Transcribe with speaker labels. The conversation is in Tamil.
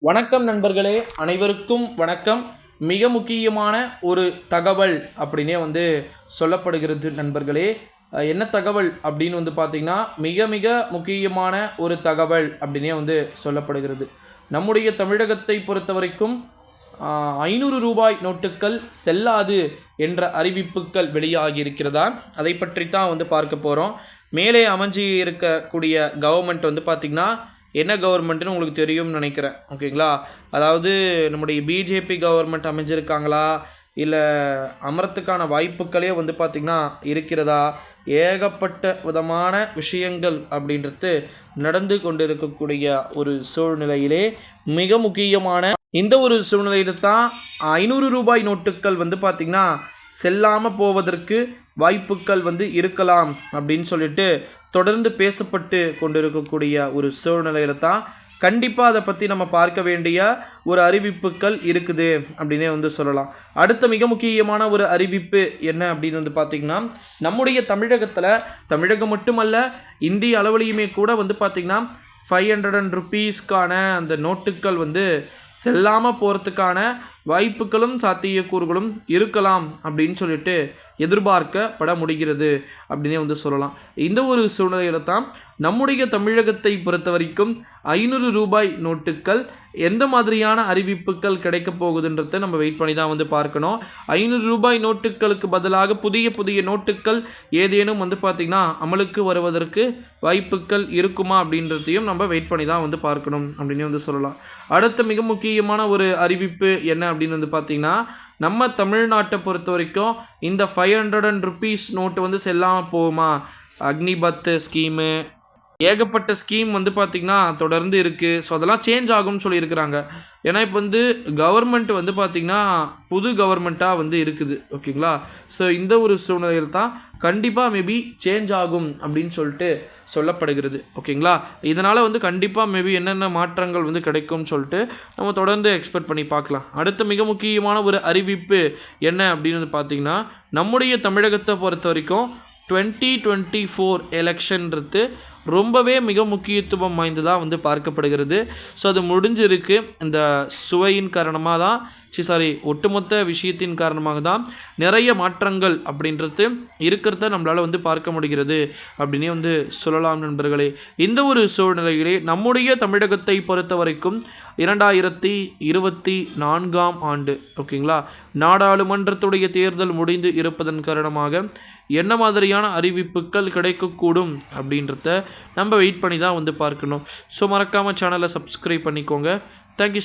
Speaker 1: வணக்கம் நண்பர்களே, அனைவருக்கும் வணக்கம். மிக முக்கியமான ஒரு தகவல் அப்படின்னே சொல்லப்படுகிறது நண்பர்களே. என்ன தகவல் அப்படின்னு பார்த்தீங்கன்னா, மிக மிக முக்கியமான ஒரு தகவல் அப்படின்னே சொல்லப்படுகிறது. நம்முடைய தமிழகத்தை பொறுத்த வரைக்கும் 500 ரூபாய் நோட்டுகள் செல்லாது என்ற அறிவிப்புகள் வெளியாகி இருக்கிறதா, அதை பற்றி தான் பார்க்க போகிறோம். மேலே அமைஞ்சி இருக்கக்கூடிய கவர்மெண்ட் பார்த்திங்கன்னா என்ன கவர்மெண்ட்டுன்னு உங்களுக்கு தெரியும்னு நினைக்கிறேன். ஓகேங்களா, அதாவது நம்முடைய பிஜேபி கவர்மெண்ட் அமைஞ்சிருக்காங்களா, இல்லை அமரத்துக்கான வாய்ப்புகளே பார்த்திங்கன்னா இருக்கிறதா, ஏகப்பட்ட விதமான விஷயங்கள் அப்படின்றது நடந்து கொண்டு இருக்கக்கூடிய ஒரு சூழ்நிலையிலே மிக முக்கியமான இந்த ஒரு சூழ்நிலையில் தான் 500 ரூபாய் நோட்டுகள் பார்த்திங்கன்னா செல்லாமல் போவதற்கு வாய்ப்புகள் இருக்கலாம் அப்படின்னு சொல்லிட்டு தொடர்ந்து பேசப்பட்டு கொண்டிருக்கக்கூடிய ஒரு சூழ்நிலையில் தான் கண்டிப்பாக அதை பற்றி நம்ம பார்க்க வேண்டிய ஒரு அறிவிப்புகள் இருக்குது அப்படின்னே சொல்லலாம். அடுத்த மிக முக்கியமான ஒரு அறிவிப்பு என்ன அப்படின்னு பார்த்திங்கன்னா, நம்முடைய தமிழகம் மட்டுமல்ல இந்திய அளவுலையுமே கூட பார்த்திங்கன்னா 500 ரூபீஸ்க்கான அந்த நோட்டுகள் செல்லாமல் போகிறதுக்கான வாய்ப்புகளும் சாத்தியக்கூறுகளும் இருக்கலாம் அப்படின்னு சொல்லிட்டு எதிர்பார்க்கப்பட முடிகிறது அப்படின்னே சொல்லலாம். இந்த ஒரு சூழ்நிலையில் தான் நம்முடைய தமிழகத்தை பொறுத்த வரைக்கும் 500 ரூபாய் நோட்டுகள் எந்த மாதிரியான அறிவிப்புகள் கிடைக்க போகுதுன்றதை நம்ம வெயிட் பண்ணி தான் பார்க்கணும். 500 ரூபாய் நோட்டுகளுக்கு பதிலாக புதிய நோட்டுகள் ஏதேனும் பார்த்திங்கன்னா அமலுக்கு வருவதற்கு வாய்ப்புகள் இருக்குமா அப்படின்றதையும் நம்ம வெயிட் பண்ணி தான் பார்க்கணும் அப்படின்னு சொல்லலாம். அடுத்த மிக முக்கியமான ஒரு அறிவிப்பு என்ன அப்படின்னு பார்த்திங்கன்னா, நம்ம தமிழ்நாட்டை பொறுத்த வரைக்கும் இந்த 500 ரூபீஸ் நோட்டு செல்லாமல் போகுமா, அக்னிபத் ஸ்கீமு, ஏகப்பட்ட ஸ்கீம் பார்த்திங்கன்னா தொடர்ந்து இருக்குது. ஸோ அதெல்லாம் சேஞ்ச் ஆகும்னு சொல்லியிருக்கிறாங்க. ஏன்னா இப்போ கவர்மெண்ட் பார்த்திங்கன்னா புது கவர்மெண்ட்டாக இருக்குது. ஓகேங்களா, ஸோ இந்த ஒரு சூழ்நிலையில் தான் கண்டிப்பாக மேபி சேஞ்ச் ஆகும் அப்படின்னு சொல்லிட்டு சொல்லப்படுகிறது. ஓகேங்களா, இதனால் கண்டிப்பாக மேபி என்னென்ன மாற்றங்கள் கிடைக்கும்னு சொல்லிட்டு நம்ம தொடர்ந்து எக்ஸ்பெக்ட் பண்ணி பார்க்கலாம். அடுத்த மிக முக்கியமான ஒரு அறிவிப்பு என்ன அப்படின்னு பார்த்திங்கன்னா, நம்முடைய தமிழகத்தை பொறுத்த வரைக்கும் 2024 எலெக்ஷன்றது ரொம்பவே மிக முக்கியத்துவம் வாய்ந்ததாக பார்க்கப்படுகிறது. ஸோ அது முடிஞ்சிருக்கு. இந்த சுவையின் காரணமாக தான் ஒட்டுமொத்த விஷயத்தின் காரணமாக தான் நிறைய மாற்றங்கள் அப்படின்றது இருக்கிறத நம்மளால் பார்க்க முடிகிறது அப்படின்னே சொல்லலாம் நண்பர்களே. இந்த ஒரு சூழ்நிலையிலே நம்முடைய தமிழகத்தை பொறுத்த வரைக்கும் 2024ஆம் ஆண்டு ஓகேங்களா, நாடாளுமன்றத்துடைய தேர்தல் முடிந்து இருப்பதன் காரணமாக என்ன மாதிரியான அறிவிப்புகள் கிடைக்கக்கூடும் அப்படின்றத நம்ம வெயிட் பண்ணி தான் பார்க்கணும். ஸோ மறக்காமல் சேனலை சப்ஸ்கிரைப் பண்ணிக்கோங்க. தேங்க்யூ.